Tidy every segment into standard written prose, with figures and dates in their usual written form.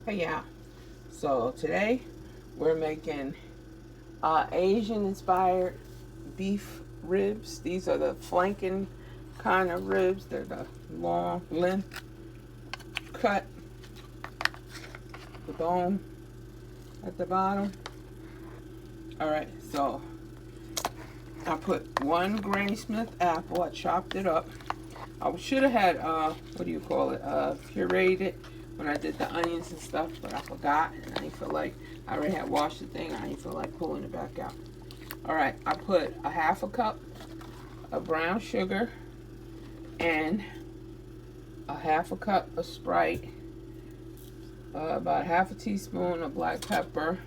Hey, yeah. So today we're making Asian inspired beef ribs. These are the flanken kind of ribs. They're the long length cut, the bone at the bottom. All right, so I put one Granny Smith apple. I chopped it up. I should have had what do you call it? Pureed it when I did the onions and stuff, but I forgot, and I didn't feel like I already had washed the thing. I didn't feel like pulling it back out. All right, I put a half a cup of brown sugar and a half a cup of Sprite, about half a teaspoon of black pepper,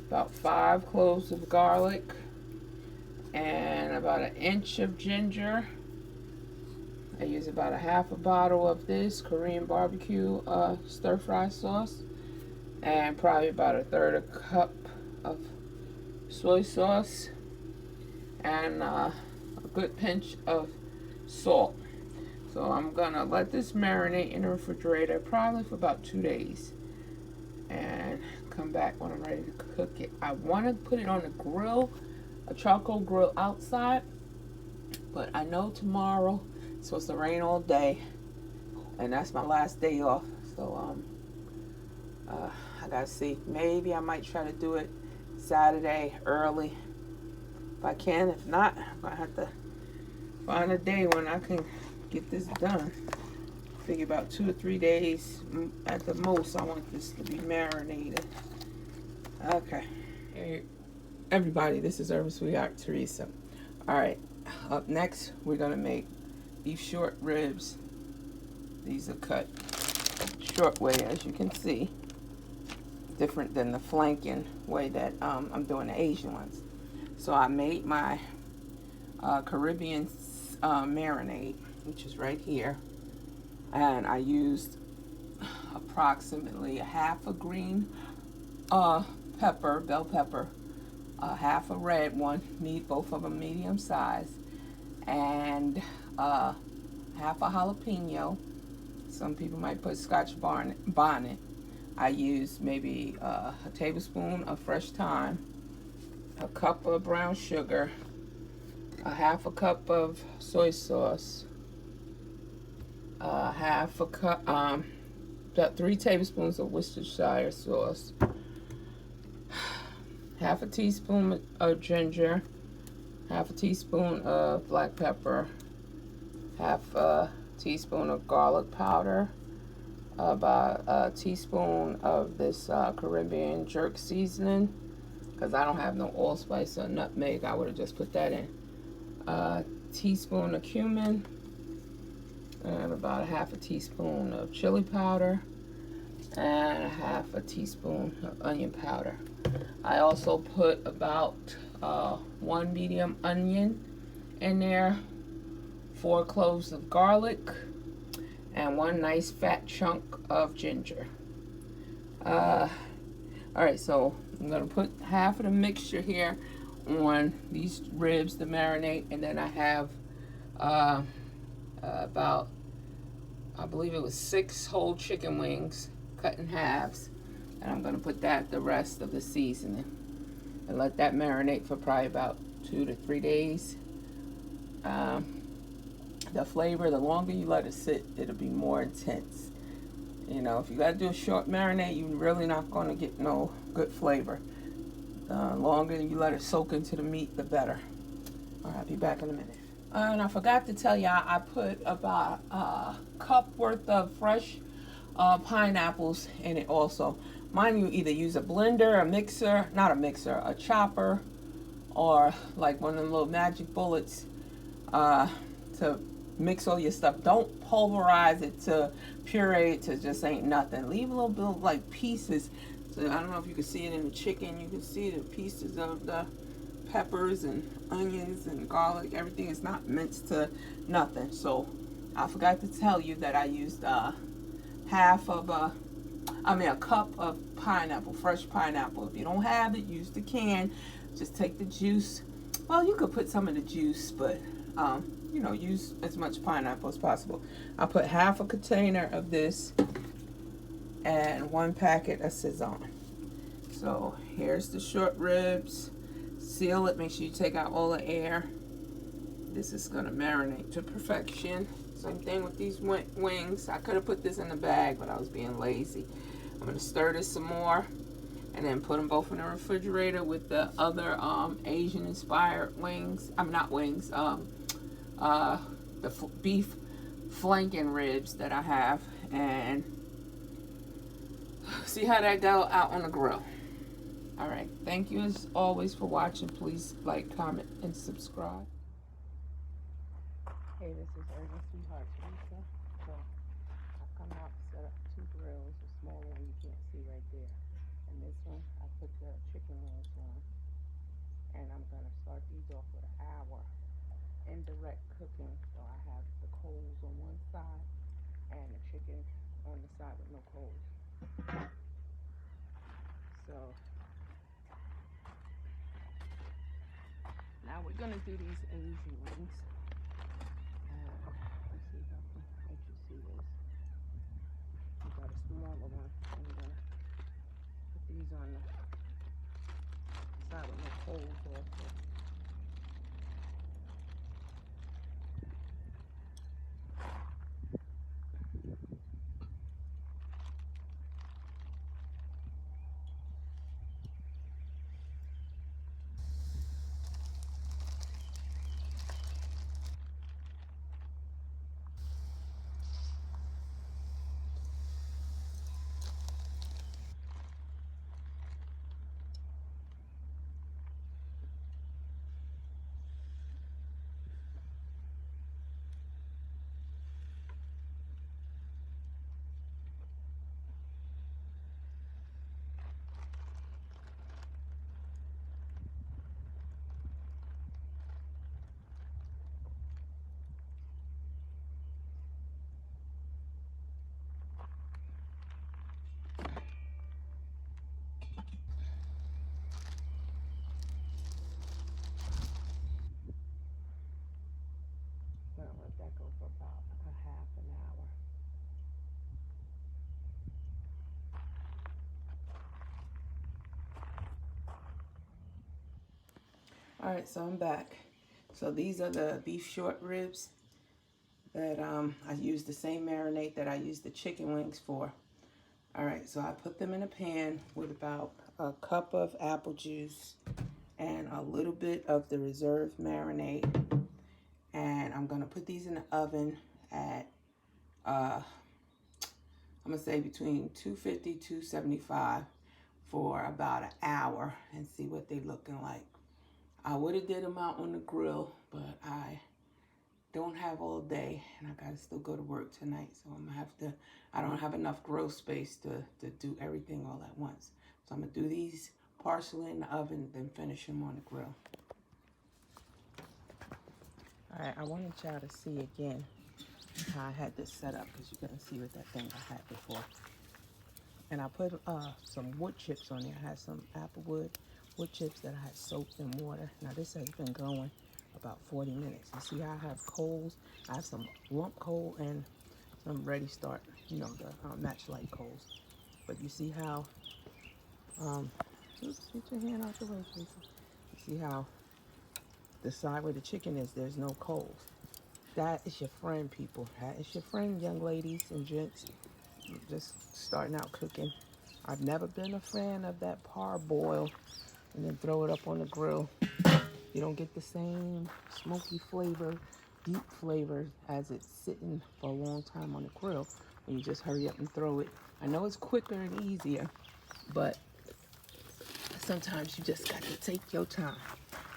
about 5 cloves of garlic, and about an inch of ginger. I use about a half a bottle of this Korean barbecue stir fry sauce, and probably about a third a cup of soy sauce, and a good pinch of salt. So I'm gonna let this marinate in the refrigerator probably for about 2 days, and come back when I'm ready to cook it. I want to put it on the grill, a charcoal grill outside, but I know tomorrow it's supposed to rain all day, and that's my last day off. So I gotta see. Maybe I might try to do it Saturday early if I can. If not, I'm gonna have to find a day when I can get this done. Figure about 2 or 3 days at the most. I want this to be marinated. Okay. Hey, everybody, this is Urban Sweetheart Teresa. All right, up next, we're gonna make beef short ribs. These are cut short way, as you can see. Different than the flanking way that I'm doing the Asian ones. So I made my Caribbean marinade, which is right here, and I used approximately a half a green pepper, bell pepper, half a red one, both of them medium size, and half a jalapeno. Some people might put Scotch bonnet. I used maybe a tablespoon of fresh thyme, a cup of brown sugar, a half a cup of soy sauce, half a cup, about 3 tablespoons of Worcestershire sauce, half a teaspoon of ginger, half a teaspoon of black pepper, half a teaspoon of garlic powder, about a teaspoon of this Caribbean jerk seasoning, because I don't have no allspice or nutmeg. I would have just put that in. A teaspoon of cumin, and about a half a teaspoon of chili powder, and a half a teaspoon of onion powder. I also put about 1 medium onion in there, 4 cloves of garlic, and 1 nice fat chunk of ginger. Alright, so I'm going to put half of the mixture here on these ribs to marinate, and then I have about, I believe it was 6 whole chicken wings cut in halves, and I'm going to put that the rest of the seasoning and let that marinate for probably about 2 to 3 days. The flavor, the longer you let it sit, it'll be more intense. You know, if you got to do a short marinade, you're really not going to get no good flavor. The longer you let it soak into the meat, the better. All right, I'll be back in a minute. And I forgot to tell y'all, I put about a cup worth of fresh pineapples in it also. Mine, you either use a blender, a mixer, not a mixer, a chopper, or like one of them little magic bullets to mix all your stuff. Don't pulverize it to puree it to just ain't nothing. Leave a little bit of like pieces. So I don't know if you can see it in the chicken. You can see the pieces of the peppers and onions and garlic. Everything is not minced to nothing. So I forgot to tell you that I used a cup of pineapple, fresh pineapple. If you don't have it, use the can. Just take the juice. Well, you could put some of the juice, but use as much pineapple as possible. I put half a container of this and 1 packet of Sazon. So here's the short ribs. Seal it, make sure you take out all the air. This is gonna marinate to perfection. Same thing with these wings. I could have put this in the bag, but I was being lazy. I'm gonna stir this some more and then put them both in the refrigerator with the other Asian inspired wings. I'm not wings, the beef flanken ribs that I have, and see how that go out on the grill. All right, thank you as always for watching. Please like, comment, and subscribe. Hey, this is Urban Sweetheart Teresa. So I've come out to set up 2 grills, a smaller one you can't see right there. And this one, I put the chicken wings on. And I'm gonna start these off with an hour indirect cooking. So I have the coals on one side and the chicken on the side with no coals. So now we're gonna do these Asian wings. Let's see if I can make you see this. We got a smaller one. And we're gonna put these on the side with no coals also. Gonna let that go for about a half an hour. All right, so I'm back. So these are the beef short ribs that I used the same marinade that I used the chicken wings for. All right, so I put them in a pan with about a cup of apple juice and a little bit of the reserve marinade. And I'm gonna put these in the oven at, I'm gonna say between 250, 275 for about an hour and see what they looking like. I would have did them out on the grill, but I don't have all day and I gotta still go to work tonight. So I'm gonna have to, I don't have enough grill space to do everything all at once. So I'm gonna do these partially in the oven, then finish them on the grill. All right, I wanted y'all to see again how I had this set up because you couldn't see with that thing I had before. And I put some wood chips on there. I had some apple wood chips that I had soaked in water. Now this has been going about 40 minutes. You see how I have coals? I have some lump coal and some ready start, you know, the match light coals. But you see how, oops, get your hand out the way, Tracy. You see how the side where the chicken is, there's no coals. That is your friend, people. That is your friend, young ladies and gents. Just starting out cooking. I've never been a fan of that parboil and then throw it up on the grill. You don't get the same smoky flavor, deep flavor as it's sitting for a long time on the grill when you just hurry up and throw it. I know it's quicker and easier, but sometimes you just got to take your time.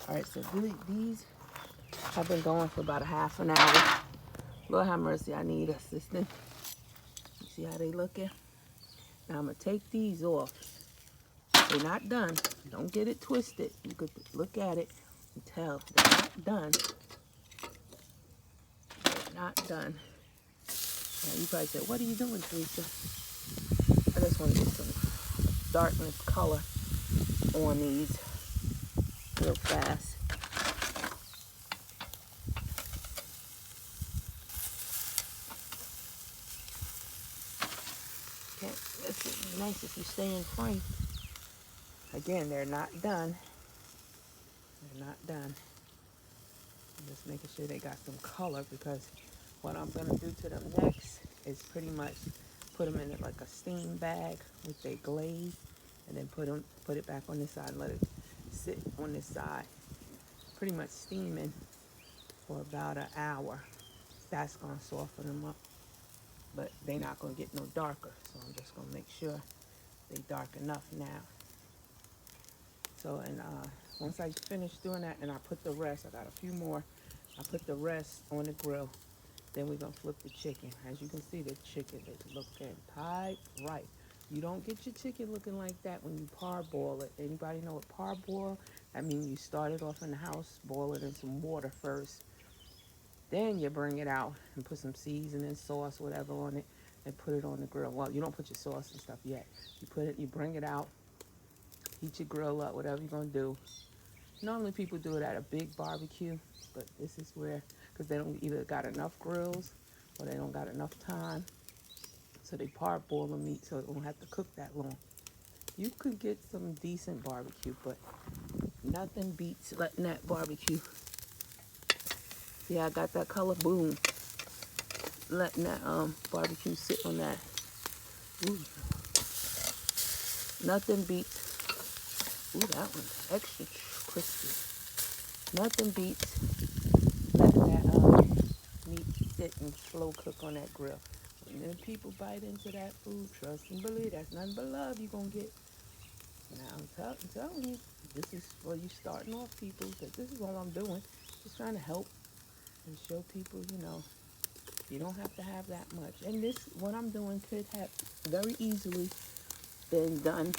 All right, so these have been going for about a half an hour. Lord have mercy, I need assistance. You see how they looking? Now I'm gonna take these off. They're not done. Don't get it twisted. You could look at it and tell they're not done. They're not done. Now you probably said, what are you doing, Teresa? I just want to get some darkness color on these real fast. Okay, let's nice if you stay in frame. Again, they're not done. They're not done. I'm just making sure they got some color, because what I'm going to do to them next is pretty much put them in like a steam bag with their glaze, and then put it back on this side and let it sit on this side, pretty much steaming for about an hour. That's going to soften them up, but they're not going to get no darker, so I'm just going to make sure they dark enough now. So, and once I finish doing that, and I put the rest, I got a few more, I put the rest on the grill. Then we're going to flip the chicken. As you can see, the chicken is looking tight right. You don't get your chicken looking like that when you parboil it. Anybody know what parboil? I mean, you start it off in the house, boil it in some water first. Then you bring it out and put some seasoning, sauce, whatever on it, and put it on the grill. Well, you don't put your sauce and stuff yet. You bring it out, heat your grill up, whatever you're going to do. Normally people do it at a big barbecue, but this is where, because they don't either got enough grills or they don't got enough time, so they parboil the meat so it won't have to cook that long. You could get some decent barbecue, but nothing beats letting that barbecue. See, I got that color, boom. Letting that barbecue sit on that. Ooh. Nothing beats. Ooh, that one's extra crispy. Nothing beats letting that meat sit and slow cook on that grill. And then people bite into that food, trust and believe, that's nothing but love you're going to get. Now, I'm telling you, this is for you starting off people, because this is all I'm doing. Just trying to help and show people, you don't have to have that much. And this, what I'm doing, could have very easily been done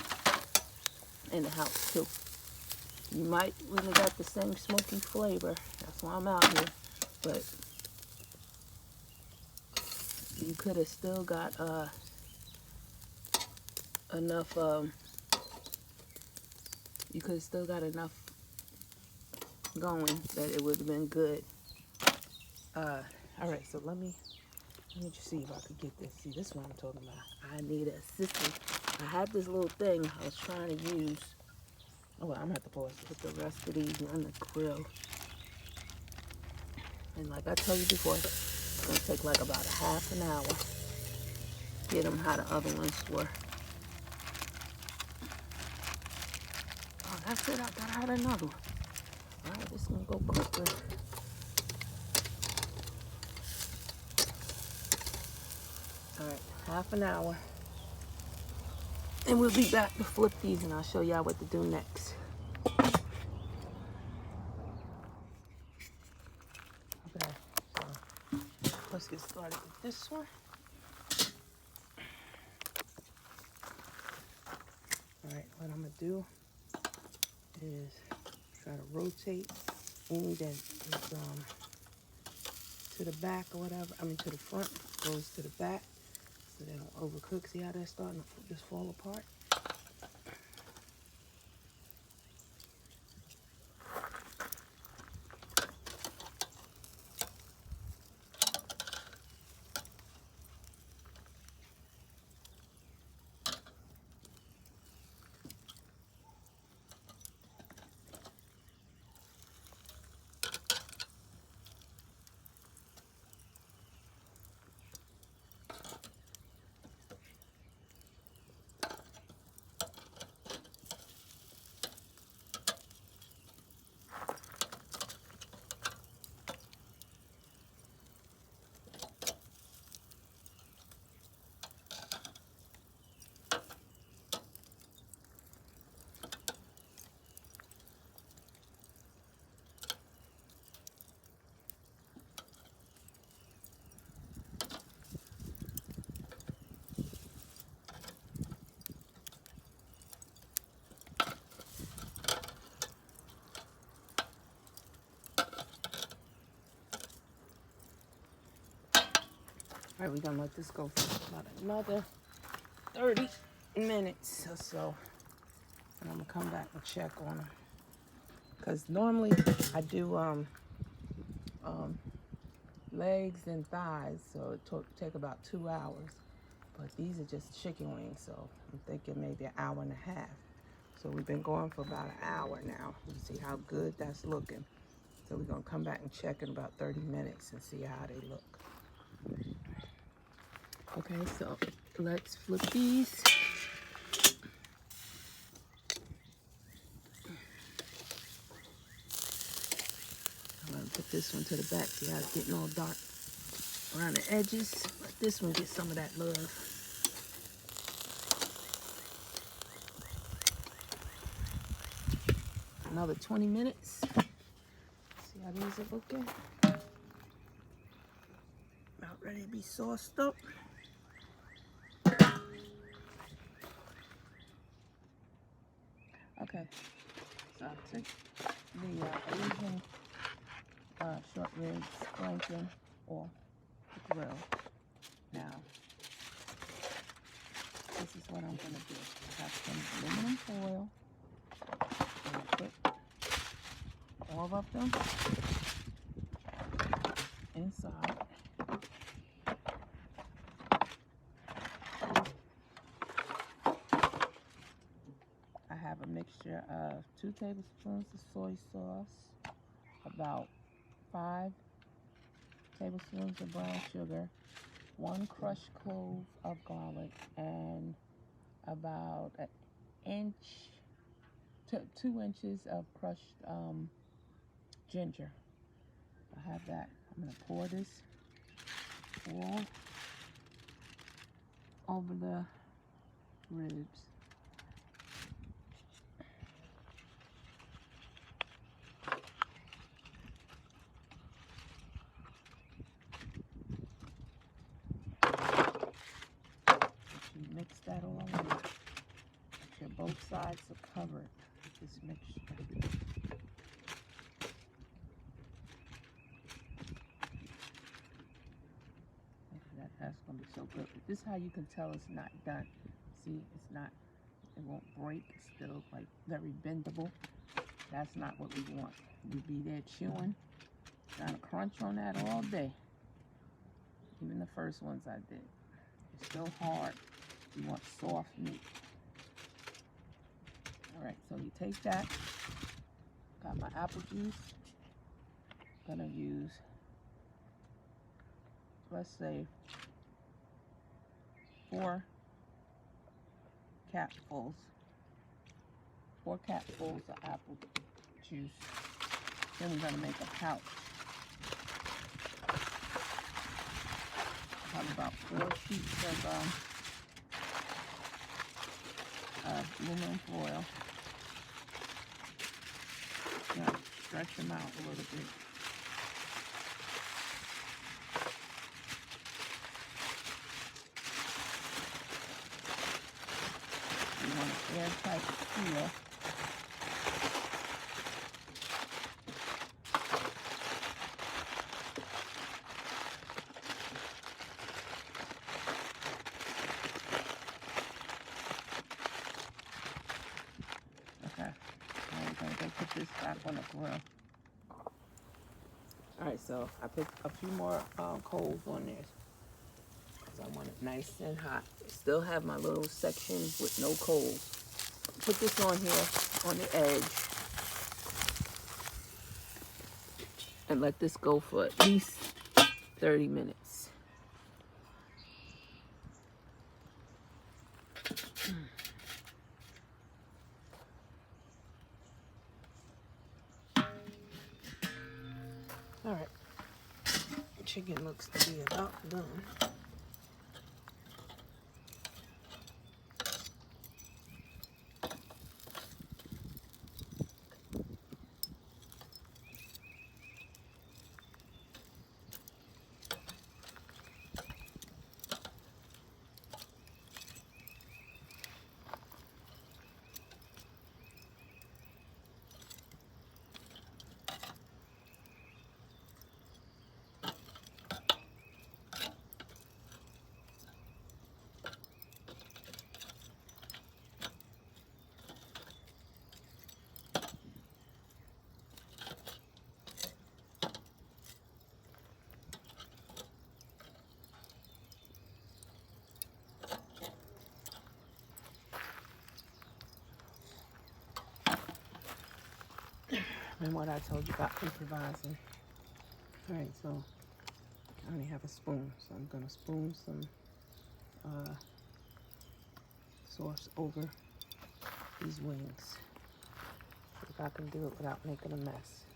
in the house, too. You might really got the same smoky flavor. That's why I'm out here. But you could have still got enough, you could have still got enough going that it would have been good. All right, so let me just see if I could get this. See, this is what I'm talking about. I need an assistant. I had this little thing I was trying to use. Oh, well, I'm going to have to pause to put the rest of these on the grill. And like I told you before, it's going to take like about a half an hour. Get them how the other ones were. Oh, that's it. I got to add another one. All right, this is going to go quicker. All right, half an hour. And we'll be back to flip these, and I'll show y'all what to do next. Okay, so let's get started with this one. All right, what I'm gonna do is try to rotate any that is to the back or whatever. I mean to the front, goes to the back, so they don't overcook. See how they're starting to just fall apart? All right, we're gonna let this go for about another 30 minutes or so. And I'm gonna come back and check on them. Because normally I do legs and thighs, so it take about 2 hours. But these are just chicken wings, so I'm thinking maybe an hour and a half. So we've been going for about an hour now. You see how good that's looking. So we're gonna come back and check in about 30 minutes and see how they look. Okay, so let's flip these. I'm gonna put this one to the back. See how it's getting all dark around the edges. Let this one get some of that love. Another 20 minutes. See how these are looking. About ready to be sauced up. Okay, so I'll take the Asian short ribs, Flanken, off the grill. Now, this is what I'm gonna do. I have some aluminum foil. I'm gonna put all of them inside. I have a mixture of 2 tablespoons of soy sauce, about 5 tablespoons of brown sugar, 1 crushed clove of garlic, and about an inch to 2 inches of crushed ginger. I have that. I'm going to pour this all over the ribs. You mix that all in. Make sure both sides are covered with this mixture. That's going to be so good. But this is how you can tell it's not done. See, it's not, it won't break. It's still like very bendable. That's not what we want. You'd be there chewing, trying to crunch on that all day. Even the first ones I did. It's still hard. You want soft meat. Alright, so you take that. Got my apple juice. Gonna use, let's say, 4 capfuls. 4 capfuls of apple juice. Then we're gonna make a pouch. Have about 4 sheets of aluminum foil. Now stretch them out a little bit. You want an airtight seal. Okay, now we're going to go put this back on the grill. Alright, so I put a few more coals on there because I want it nice and hot. Still have my little section with no coals. Put this on here on the edge and let this go for at least 30 minutes. Alright, chicken looks to be about done. And what I told you about improvising. All right, so I only have a spoon, so I'm gonna spoon some sauce over these wings. See if I can do it without making a mess.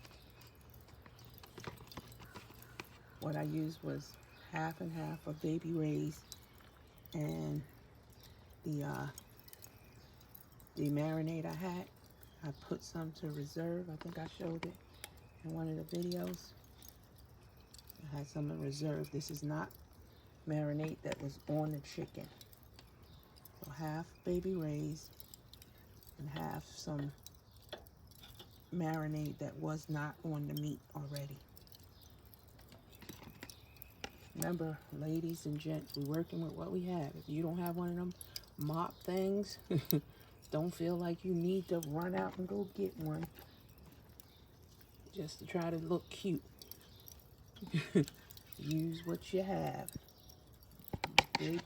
What I used was half and half of Baby Ray's and the marinade I had. I put some to reserve. I think I showed it in one of the videos. I had some in reserve. This is not marinade that was on the chicken. So half Baby Ray's and half some marinade that was not on the meat already. Remember, ladies and gents, we're working with what we have. If you don't have one of them mop things, don't feel like you need to run out and go get one just to try to look cute. Use what you have. Big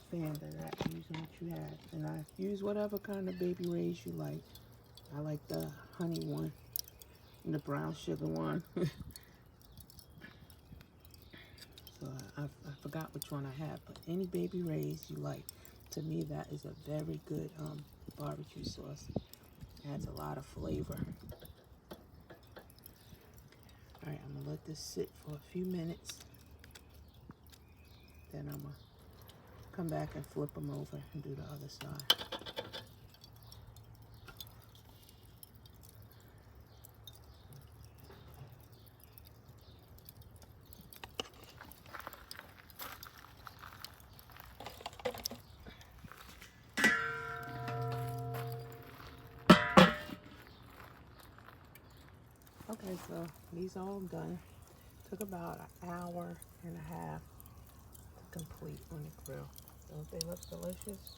fan of that, using what you have. And I use whatever kind of Baby Ray's you like. I like the honey one and the brown sugar one. So I forgot which one I have, but any Baby Ray's you like, to me that is a very good barbecue sauce. Adds a lot of flavor. All right, I'm gonna let this sit for a few minutes. Then I'm gonna come back and flip them over and do the other side. Okay, so these are all done. Took about an hour and a half to complete on the grill. Don't they look delicious?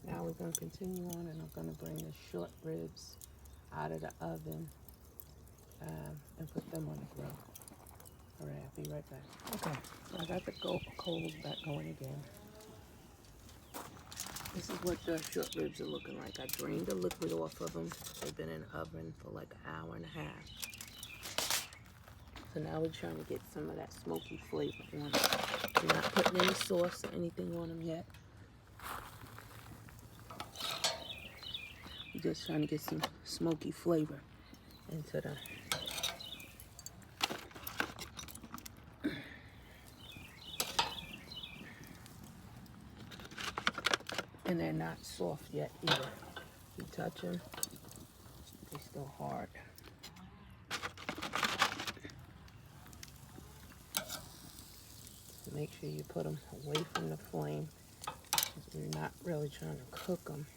Now we're going to continue on, and I'm going to bring the short ribs out of the oven and put them on the grill. All right, I'll be right back. Okay, so I got the coals back going again. This is what the short ribs are looking like. I drained the liquid off of them. They've been in the oven for like an hour and a half. So now we're trying to get some of that smoky flavor on them. We're not putting any sauce or anything on them yet. We're just trying to get some smoky flavor into the and they're not soft yet either. You touch them, they're still hard. So make sure you put them away from the flame, because we're not really trying to cook them.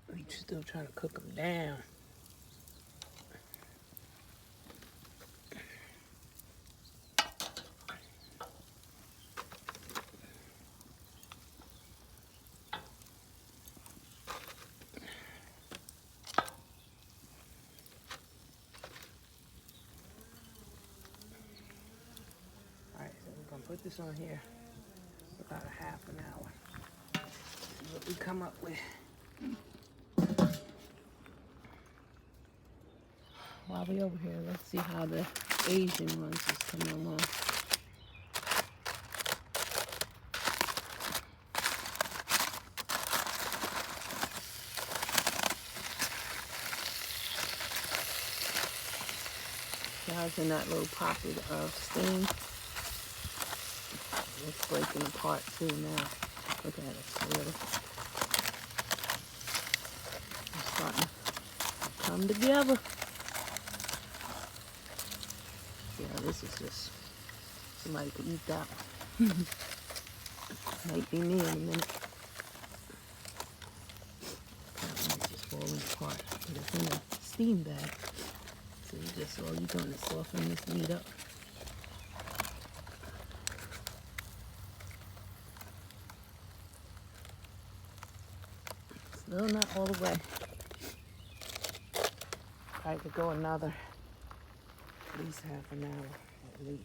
We're still trying to cook them down. Put this on here for about a half an hour. See what we come up with. While we over here, let's see how the Asian ones is coming along. Guys, in that little pocket of steam. It's breaking apart too now. Look at it. It's starting to come together. Yeah, this is just, somebody could eat that one. Might be me in a minute. That one's just falling apart. But it's in a steam bag. So you just, all you're doing is softening this meat up. Still not all the way. I could go another at least half an hour, at least.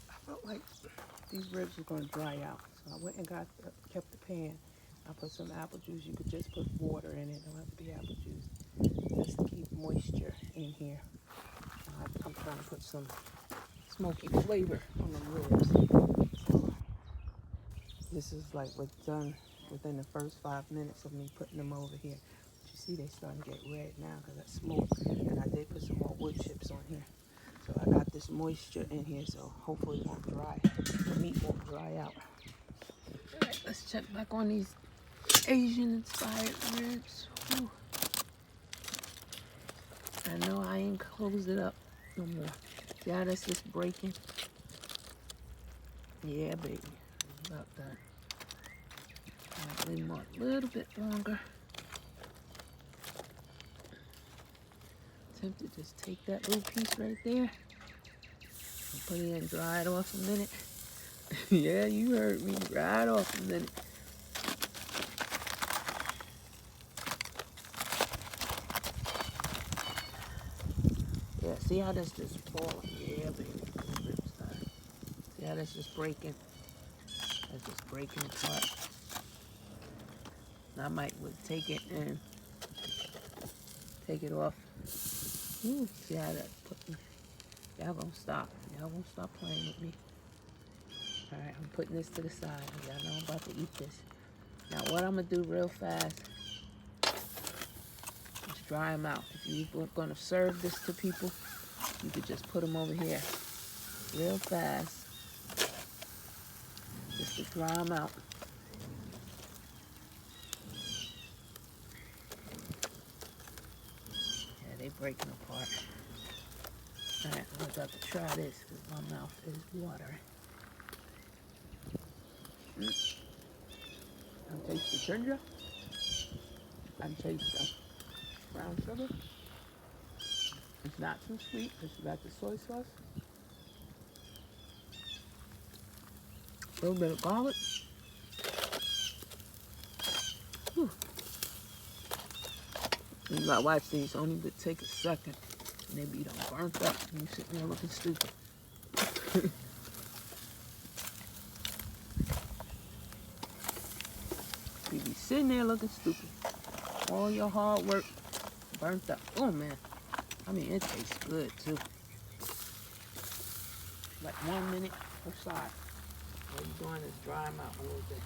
I felt like these ribs were going to dry out. So I went and kept the pan. I put some apple juice. You could just put water in it. It don't have to be apple juice. Just to keep moisture in here. I'm trying to put some smoky flavor on the ribs. So this is like what's done within the first 5 minutes of me putting them over here. But you see they starting to get red now because that smoke. And I did put some more wood chips on here. So I got this moisture in here, so hopefully it won't dry. The meat won't dry out. All right, let's check back on these Asian-inspired ribs. Whew. I know I ain't closed it up no more. See how that's just breaking? Yeah, baby. It's about done. I'll leave them a little bit longer. Tempted to just take that little piece right there and put it in, dry it off a minute. Yeah, you heard me. Dry it off a minute. Yeah, see how that's just falling? Yeah, baby. Ribs done. See how that's just breaking? That's just breaking apart. I might would take it and take it off. Ooh, see how that put me? Y'all gonna stop. Y'all won't stop playing with me. Alright, I'm putting this to the side. Y'all know I'm about to eat this. Now what I'm gonna do real fast is dry them out. If you're gonna serve this to people, you could just put them over here real fast. Just to dry them out. Yeah, they breaking apart. Alright, I'm about to try this because my mouth is watering. I taste the ginger. I taste the brown sugar. It's not too sweet because you got the soy sauce. A little bit of garlic. Whew. You gotta watch these. Only would take a second. Maybe you don't burnt up and you sitting there looking stupid. You be sitting there looking stupid. All your hard work burnt up. Oh man. I mean, it tastes good too. Like 1 minute per side. What you're doing is dry them out a little bit.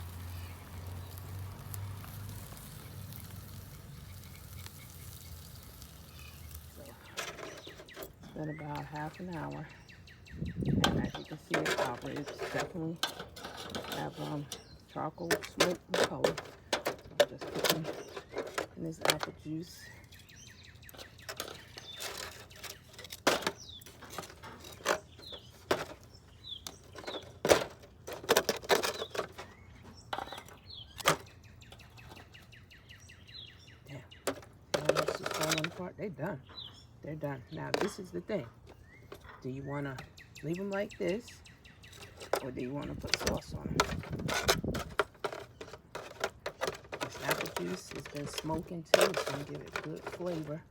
So, it's been about half an hour. And as you can see, our ribs definitely have charcoal smoke and color. So I'm just putting in this apple juice. Part, they're done. They're done. Now this is the thing. Do you want to leave them like this, or do you want to put sauce on them? This apple juice has been smoking too. It's going to give it good flavor.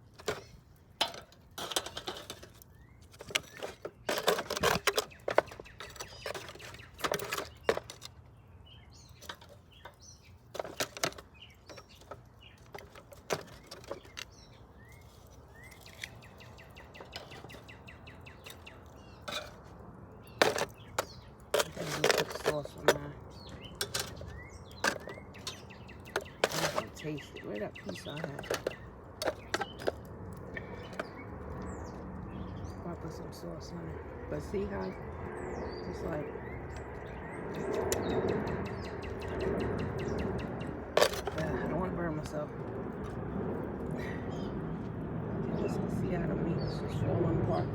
Taste it. Where that piece I had? I'll put some sauce on it. But see how it's like I don't want to burn myself. You just see how the meat is just falling apart.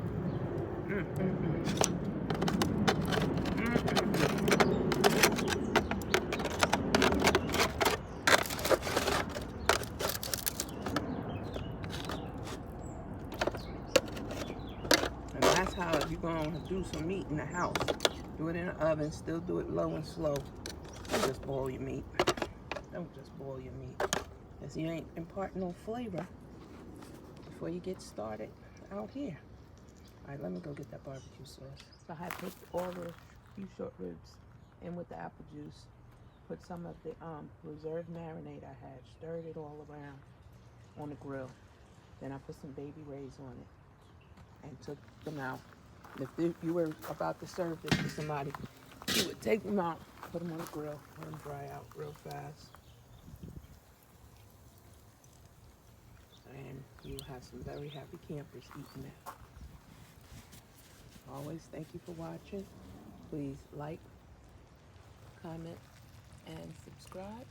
That's how, if you're going to do some meat in the house, do it in the oven, still do it low and slow. Don't just boil your meat. Don't just boil your meat. Because you ain't imparting no flavor before you get started out here. All right, let me go get that barbecue sauce. So I picked all the few short ribs in with the apple juice. Put some of the reserve marinade I had, stirred it all around on the grill. Then I put some baby rays on it and took them out. If you were about to serve this to somebody, you would take them out, put them on the grill, let them dry out real fast. And you'll have some very happy campers eating that. Always thank you for watching. Please like, comment, and subscribe.